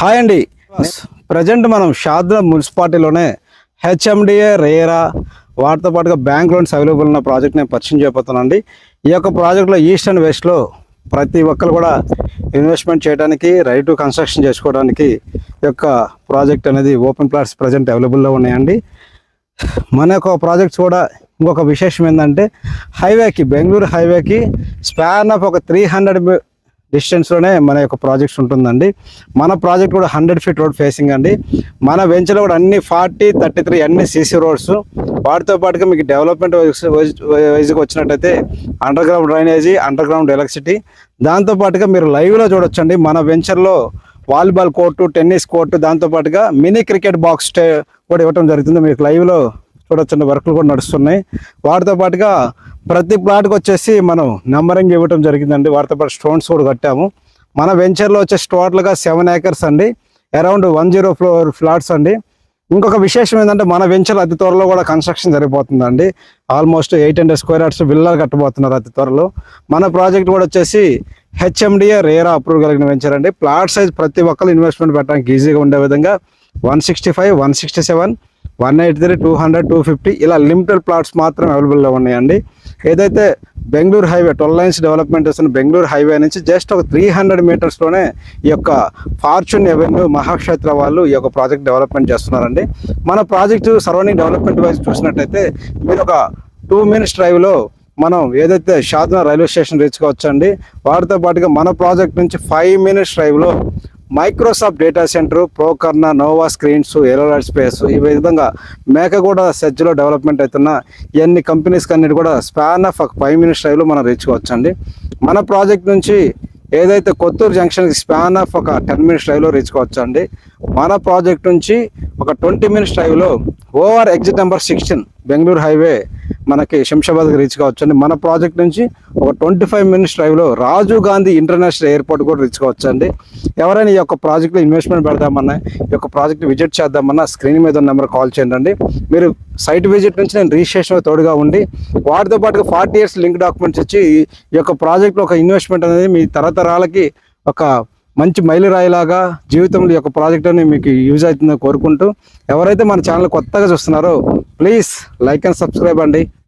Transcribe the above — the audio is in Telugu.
హాయ్ అండి. ప్రజెంట్ మనం షాద్నగర్ మున్సిపాలిటీలోనే హెచ్ఎండిఏ రేరా వాటితో పాటుగా బ్యాంక్ లోన్స్ అవైలబుల్ ఉన్న ప్రాజెక్ట్ నేను పరిచయం చేయబోతున్నానండి. ఈ యొక్క ప్రాజెక్ట్లో ఈస్ట్ అండ్ వెస్ట్లో ప్రతి ఒక్కరు కూడా ఇన్వెస్ట్మెంట్ చేయడానికి రైట్ టు కన్స్ట్రక్షన్ చేసుకోవడానికి ఈ యొక్క ప్రాజెక్ట్ అనేది ఓపెన్ ప్లాట్స్ ప్రజెంట్ అవైలబుల్లో ఉన్నాయండి. మన యొక్క ప్రాజెక్ట్స్ కూడా ఇంకొక విశేషం ఏంటంటే హైవేకి బెంగళూరు హైవేకి స్పాన్ ఆఫ్ ఒక 300 డిస్టెన్స్లోనే మన యొక్క ప్రాజెక్ట్స్ ఉంటుందండి. మన ప్రాజెక్ట్ కూడా 100 ఫీట్ రోడ్ ఫేసింగ్ అండి. మన వెంచర్లో కూడా అన్ని 40, 33 అన్ని సీసీ రోడ్స్. వాటితో పాటుగా మీకు డెవలప్మెంట్ వైజ్గా వచ్చినట్టయితే under ground drainage, under ground electricity, దాంతోపాటుగా మీరు లైవ్లో చూడొచ్చండి. మన వెంచర్లో వాలీబాల్ కోర్టు, టెన్నిస్ కోర్టు, దాంతోపాటుగా మినీ క్రికెట్ బాక్స్ కూడా ఇవ్వడం జరుగుతుంది. మీకు లైవ్లో చూడొచ్చండి, వర్క్లు కూడా నడుస్తున్నాయి. వాటితో పాటుగా ప్రతి ప్లాట్కి వచ్చేసి మనం నెంబరింగ్ ఇవ్వడం జరిగిందండి. వాటితో పాటు స్టోన్స్ కూడా కట్టాము. మన వెంచర్లో వచ్చేసి టోటల్గా 7 acres అండి, అరౌండ్ 104 ఫ్లాట్స్ అండి. ఇంకొక విశేషం ఏంటంటే మన వెంచర్ అతి త్వరలో కూడా కన్స్ట్రక్షన్ జరిగిపోతుందండి. ఆల్మోస్ట్ 800 square yards విల్లాలు కట్టబోతున్నారు అతి త్వరలో. మన ప్రాజెక్ట్ కూడా వచ్చేసి హెచ్ఎండిఏ రేరా అప్రూవ్ కలిగిన వెంచర్ అండి. ప్లాట్ సైజ్ ప్రతి ఒక్కరు ఇన్వెస్ట్మెంట్ పెట్టడానికి ఈజీగా ఉండే విధంగా 165, 167, 183, 200, 250 ఇలా లిమిటెడ్ ప్లాట్స్ మాత్రం అవైలబుల్లో ఉన్నాయండి. ఏదైతే బెంగళూరు హైవే 12 lanes డెవలప్మెంట్ వస్తున్న బెంగళూరు హైవే నుంచి జస్ట్ ఒక 300 మీటర్స్లోనే ఈ యొక్క ఫార్చ్యూన్ ఎవెన్యూ మహాక్షేత్ర వాళ్ళు ఈ యొక్క ప్రాజెక్ట్ డెవలప్మెంట్ చేస్తున్నారండి. మన ప్రాజెక్టు సరౌండింగ్ డెవలప్మెంట్ వైజ్ చూసినట్టయితే మీరు ఒక 2 minutes డ్రైవ్లో మనం ఏదైతే షాద్నగర్ రైల్వే స్టేషన్ రీచ్ కావచ్చండి. వాటితో పాటుగా మన ప్రాజెక్ట్ నుంచి 5 minutes డ్రైవ్లో మైక్రోసాఫ్ట్ డేటా సెంటర్, ప్రోకర్నా, నోవా స్క్రీన్స్, ఎలోలైట్ స్పేస్, ఈ విధంగా మేకగూడ సెజ్లో డెవలప్మెంట్ అవుతున్న ఇవన్నీ కంపెనీస్కి అన్నిటి కూడా స్పాన్ ఆఫ్ 5 minutes డ్రైవ్లో మనం రీచ్ కావచ్చండి. మన ప్రాజెక్ట్ నుంచి ఏదైతే కొత్తూరు జంక్షన్కి స్పాన్ ఆఫ్ ఒక 10 minutes డ్రైవ్లో రీచ్ కావచ్చండి. మన ప్రాజెక్ట్ నుంచి ఒక 20 minutes డ్రైవ్లో over exit number 16 Bengaluru highway మనకి శంషాబాద్కి రీచ్ కావచ్చండి. మన ప్రాజెక్ట్ నుంచి ఒక 25 minutes డ్రైవ్లో రాజీవ్ గాంధీ ఇంటర్నేషనల్ ఎయిర్పోర్ట్ కూడా రీచ్ కావచ్చండి. ఎవరైనా ఈ యొక్క ప్రాజెక్ట్లో ఇన్వెస్ట్మెంట్ పెడదామన్నా, ఈ యొక్క ప్రాజెక్ట్ విజిట్ చేద్దామన్నా స్క్రీన్ మీద నెంబర్ కాల్ చేయండి. మీరు సైట్ విజిట్ నుంచి నేను రిజిస్ట్రేషన్ తోడుగా ఉండి వాటితో పాటుగా 40 years లింక్ డాక్యుమెంట్స్ ఇచ్చి ఈ యొక్క ప్రాజెక్ట్లో ఒక ఇన్వెస్ట్మెంట్ అనేది మీ తరతరాలకి ఒక మంచి మైలురాయిలాగా జీవితంలో యొక్క ప్రాజెక్ట్ అని మీకు యూజ్ అవుతుందని కోరుకుంటూ, ఎవరైతే మన ఛానల్ కొత్తగా చూస్తున్నారో ప్లీజ్ లైక్ అండ్ సబ్స్క్రైబ్ అండి.